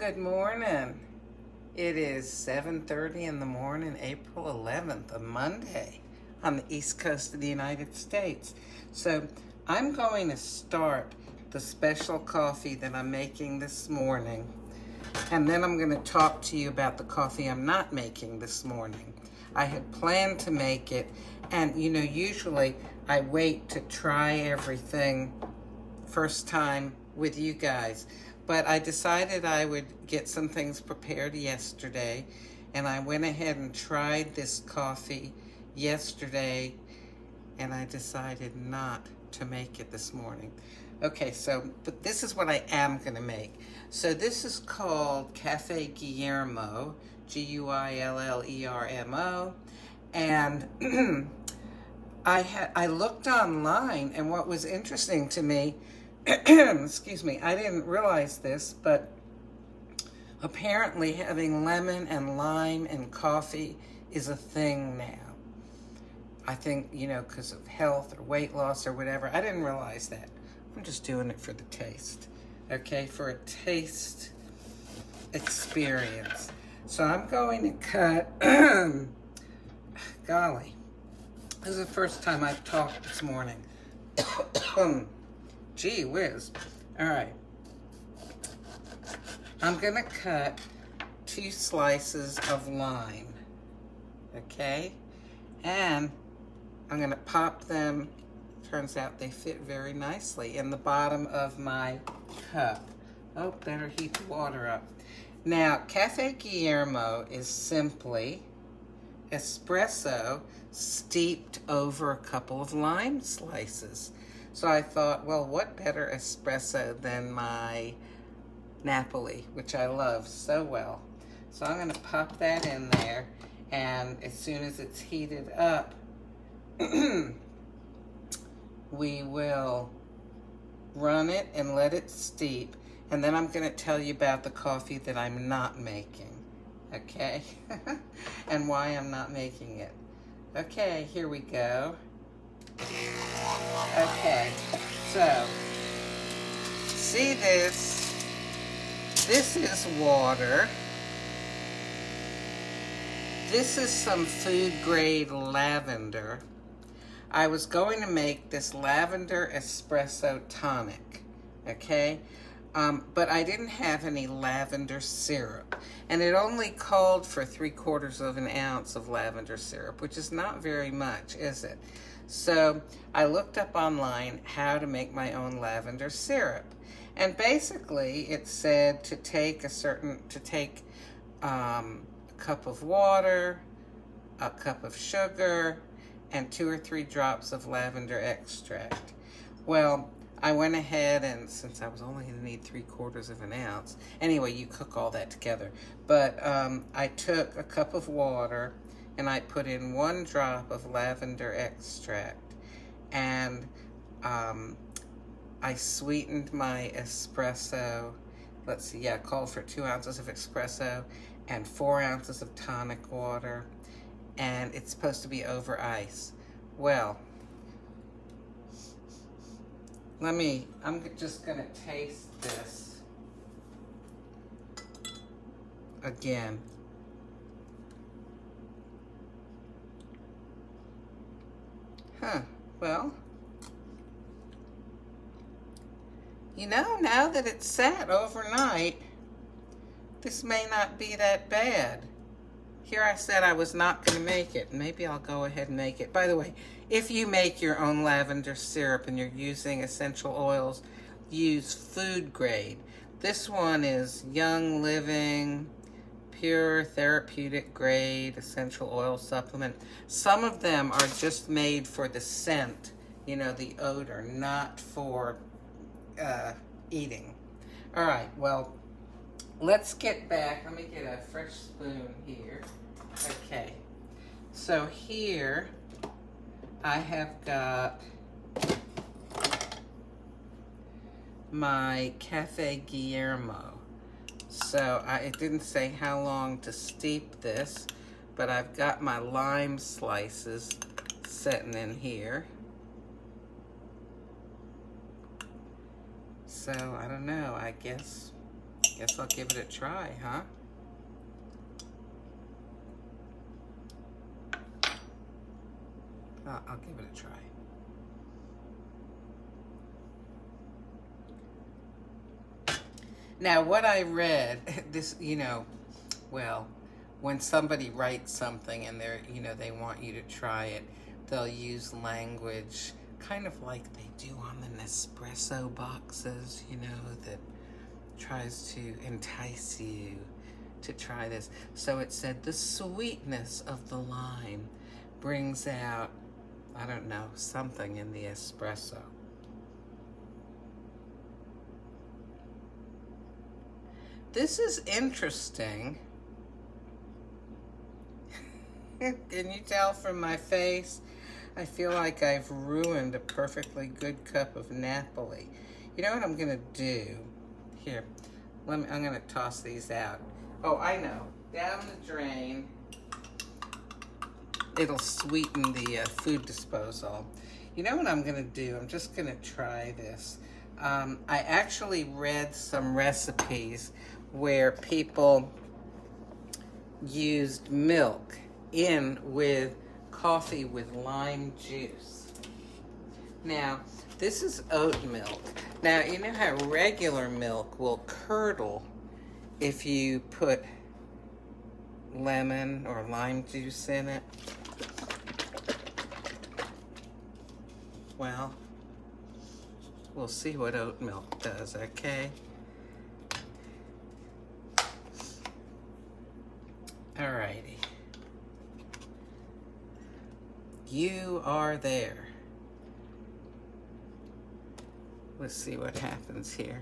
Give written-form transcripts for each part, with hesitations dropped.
Good morning. It is 7:30 in the morning, April 11th, a Monday on the East Coast of the United States. So I'm going to start the special coffee that I'm making this morning. And then I'm going to talk to you about the coffee I'm not making this morning. I had planned to make it, and usually I wait to try everything first time with you guys. But I decided I would get some things prepared yesterday, and I went ahead and tried this coffee yesterday, and I decided not to make it this morning. Okay, but this is what I am going to make. So this is called Cafe Guillermo, Guillermo, and I looked online, and what was interesting to me, excuse me, I didn't realize this, but apparently having lemon and lime in coffee is a thing now. I think, because of health or weight loss or whatever. I didn't realize that. I'm just doing it for the taste, okay? For a taste experience. So I'm going to cut, golly, this is the first time I've talked this morning. Gee whiz. All right. I'm going to cut 2 slices of lime, okay? And I'm going to pop them. Turns out they fit very nicely in the bottom of my cup. Oh, better heat the water up. Now, Cafe Guillermo is simply espresso steeped over a couple of lime slices. So I thought, well, what better espresso than my Napoli, which I love so well. So I'm going to pop that in there, and as soon as it's heated up, we will run it and let it steep, and then I'm going to tell you about the coffee that I'm not making, okay? And why I'm not making it. Okay, here we go. Okay, so, see this? This is water. This is some food-grade lavender. I was going to make this lavender espresso tonic, okay? But I didn't have any lavender syrup. And it only called for 3/4 of an ounce of lavender syrup, which is not very much, is it? So I looked up online how to make my own lavender syrup. And basically it said to take a cup of water, a cup of sugar, and 2 or 3 drops of lavender extract. Well, I went ahead, and since I was only going to need 3/4 of an ounce, anyway, you cook all that together. But I took a cup of water, and I put in 1 drop of lavender extract, and I sweetened my espresso. Let's see, yeah, called for 2 ounces of espresso and 4 ounces of tonic water, and it's supposed to be over ice. Well, I'm just gonna taste this again. Well, now that it's sat overnight, this may not be that bad. Here I said I was not going to make it. Maybe I'll go ahead and make it. By the way, if you make your own lavender syrup and you're using essential oils, use food grade. This one is Young Living, pure therapeutic grade essential oil supplement. Some of them are just made for the scent, the odor, not for eating. All right, well, let's get back. Let me get a fresh spoon here. Okay, so here I have got my Cafe Guillermo. So it didn't say how long to steep this, but I've got my lime slices sitting in here. So I don't know, I guess Guess I'll give it a try, huh? I'll give it a try. Now, what I read, this, you know, well, when somebody writes something and they're, you know, they want you to try it, they'll use language kind of like they do on the Nespresso boxes, you know, that tries to entice you to try this. So it said the sweetness of the lime brings out, I don't know, something in the espresso. This is interesting. Can you tell from my face? I feel like I've ruined a perfectly good cup of Napoli. You know what I'm gonna do? Here, I'm gonna toss these out. Oh, I know, down the drain. It'll sweeten the food disposal. You know what I'm gonna do? I'm just gonna try this. I actually read some recipes where people used milk in with coffee with lime juice. Now, this is oat milk. Now, you know how regular milk will curdle if you put lemon or lime juice in it? Well, we'll see what oat milk does, okay? Alrighty. You are there. Let's see what happens here.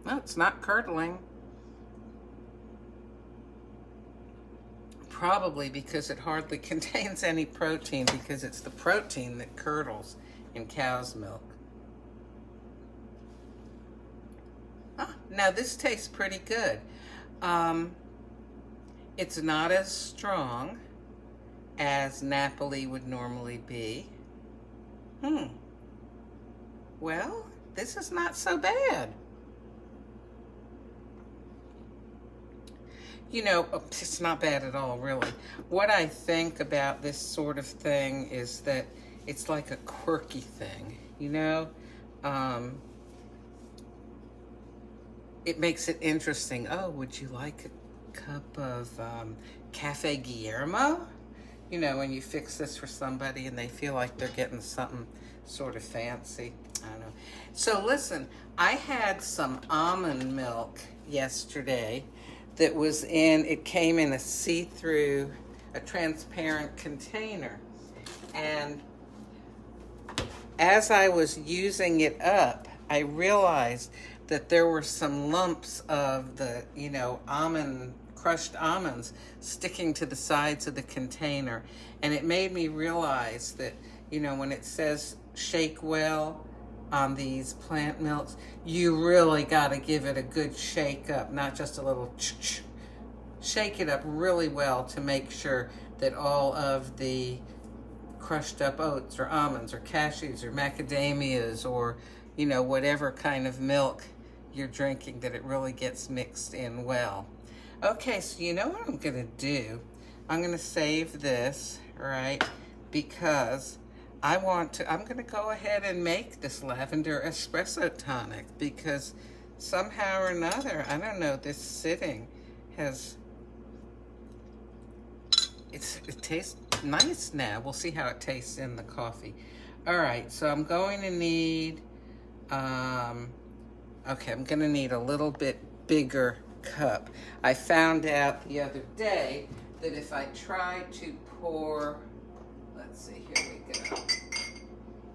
No, it's not curdling. Probably because it hardly contains any protein, because it's the protein that curdles in cow's milk. Now this tastes pretty good. It's not as strong as Napoli would normally be. Well, this is not so bad. You know, it's not bad at all, really. What I think about this sort of thing is that it's like a quirky thing, you know? It makes it interesting. Oh, would you like a cup of Cafe Guillermo? You know, when you fix this for somebody and they feel like they're getting something sort of fancy. I don't know. So listen, I had some almond milk yesterday that was it came in a see-through, a transparent container. And as I was using it up, I realized that there were some lumps of the, you know, crushed almonds sticking to the sides of the container. And it made me realize that, you know, when it says shake well on these plant milks, you really got to give it a good shake up, not just a little shake it up really well to make sure that all of the crushed up oats or almonds or cashews or macadamias or, you know, whatever kind of milk you're drinking, that it really gets mixed in well. Okay, so you know what I'm gonna do? I'm gonna save this, right? Because I'm gonna go ahead and make this lavender espresso tonic, because somehow or another, I don't know, this sitting has, it tastes nice now. We'll see how it tastes in the coffee. All right, so I'm going to need, okay, I'm gonna need a little bit bigger cup. I found out the other day that if I try to pour, let's see, here we go.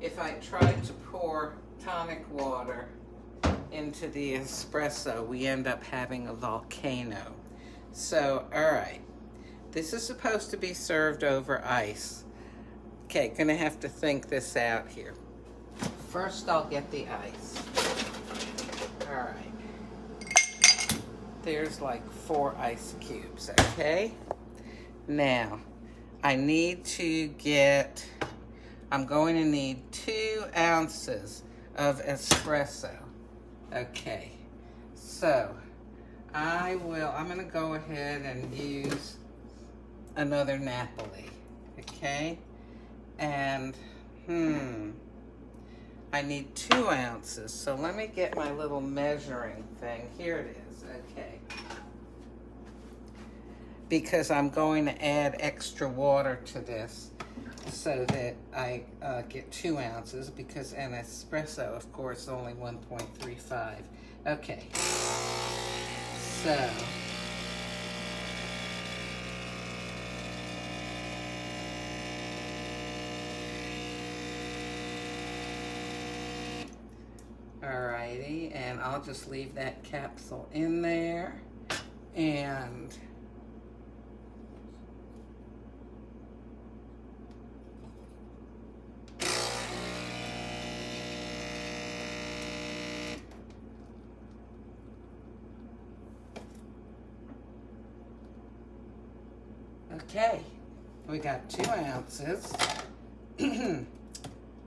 If I try to pour tonic water into the espresso, we end up having a volcano. So, all right, this is supposed to be served over ice. Okay, gonna have to think this out here. First, I'll get the ice. All right. There's like 4 ice cubes, okay? Now, I'm going to need 2 ounces of espresso. Okay, so I'm gonna go ahead and use another Napoli, okay? And, I need 2 ounces, so let me get my little measuring thing. Here it is, okay. Because I'm going to add extra water to this so that I get 2 ounces, because an espresso, of course, is only 1.35. Okay, so alrighty, and I'll just leave that capsule in there, and okay, we got 2 ounces.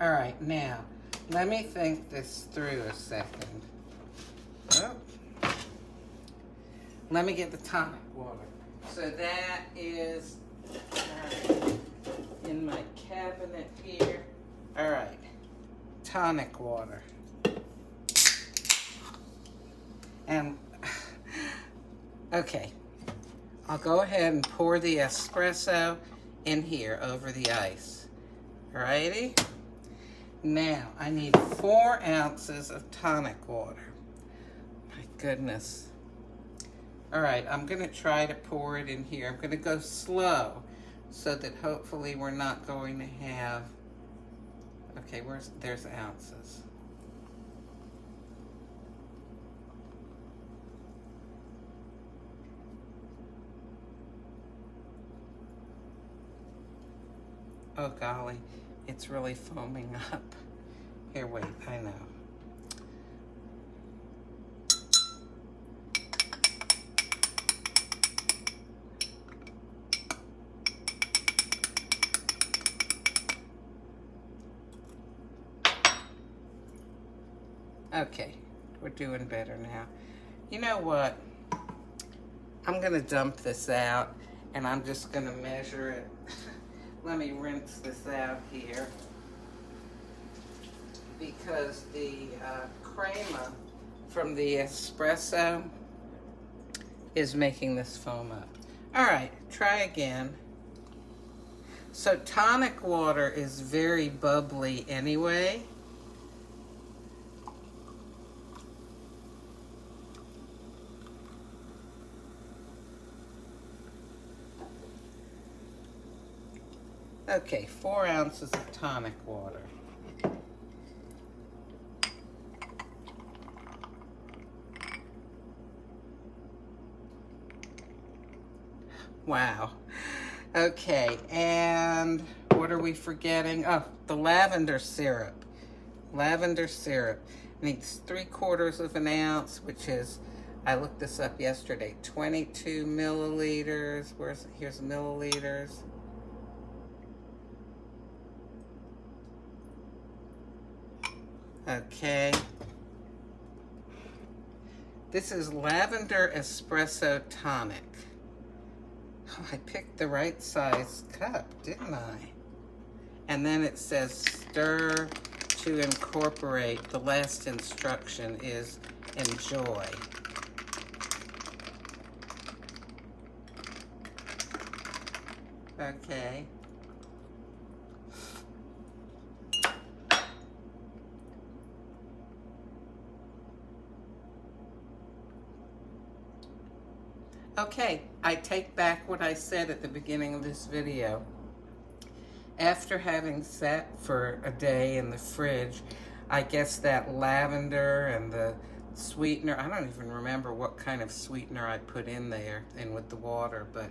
All right, now, let me think this through a second. Oh. Let me get the tonic water. So that is in my cabinet here. All right, tonic water. And, okay. I'll go ahead and pour the espresso in here over the ice. Alrighty? Now, I need 4 ounces of tonic water. My goodness. Alright, I'm going to try to pour it in here. I'm going to go slow so that hopefully we're not going to have... Okay, there's ounces. Oh golly, it's really foaming up. Here, wait, I know. Okay, we're doing better now. You know what? I'm gonna dump this out and I'm just gonna measure it. Let me rinse this out here, because the crema from the espresso is making this foam up. All right, try again. So tonic water is very bubbly anyway. Okay, 4 ounces of tonic water. Wow. Okay, and what are we forgetting? Oh, the lavender syrup. Lavender syrup needs 3/4 of an ounce, which is, I looked this up yesterday, 22 milliliters. Here's milliliters. Okay. This is Lavender Espresso Tonic. Oh, I picked the right size cup, didn't I? And then it says stir to incorporate. The last instruction is enjoy. Okay. Okay, I take back what I said at the beginning of this video. After having sat for a day in the fridge, I guess that lavender and the sweetener, I don't even remember what kind of sweetener I put in there and with the water, but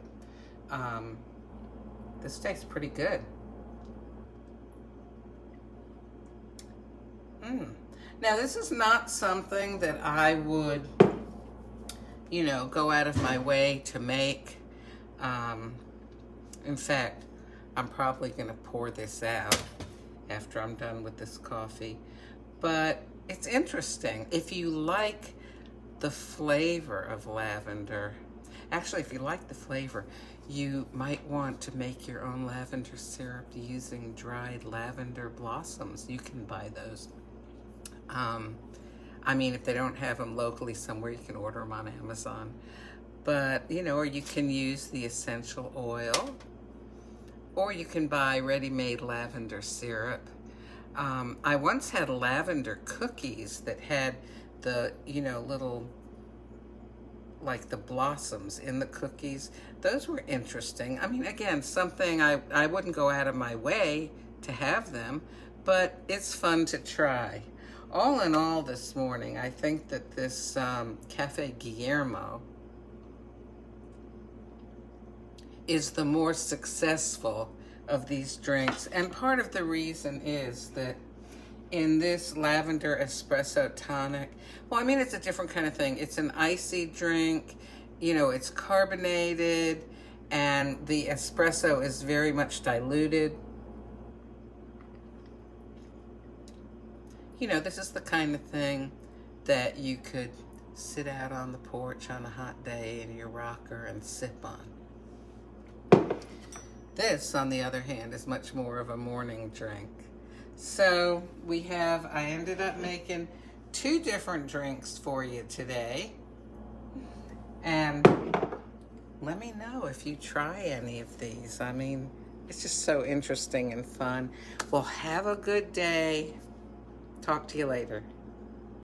this tastes pretty good. Now this is not something that I would you know, go out of my way to make. In fact, I'm probably going to pour this out after I'm done with this coffee. But it's interesting. If you like the flavor of lavender, actually, if you like the flavor, you might want to make your own lavender syrup using dried lavender blossoms. You can buy those. I mean, if they don't have them locally somewhere, you can order them on Amazon. But, you know, or you can use the essential oil, or you can buy ready-made lavender syrup. I once had lavender cookies that had the, you know, little, like the blossoms in the cookies. Those were interesting. I mean, again, something I wouldn't go out of my way to have them, but it's fun to try. All in all this morning, I think that this Cafe Guillermo is the more successful of these drinks. And part of the reason is that in this lavender espresso tonic, well, I mean, it's a different kind of thing. It's an icy drink, you know, it's carbonated, and the espresso is very much diluted. You know, this is the kind of thing that you could sit out on the porch on a hot day in your rocker and sip on. This, on the other hand, is much more of a morning drink. So I ended up making 2 different drinks for you today. And let me know if you try any of these. I mean, it's just so interesting and fun. Well, have a good day. Talk to you later.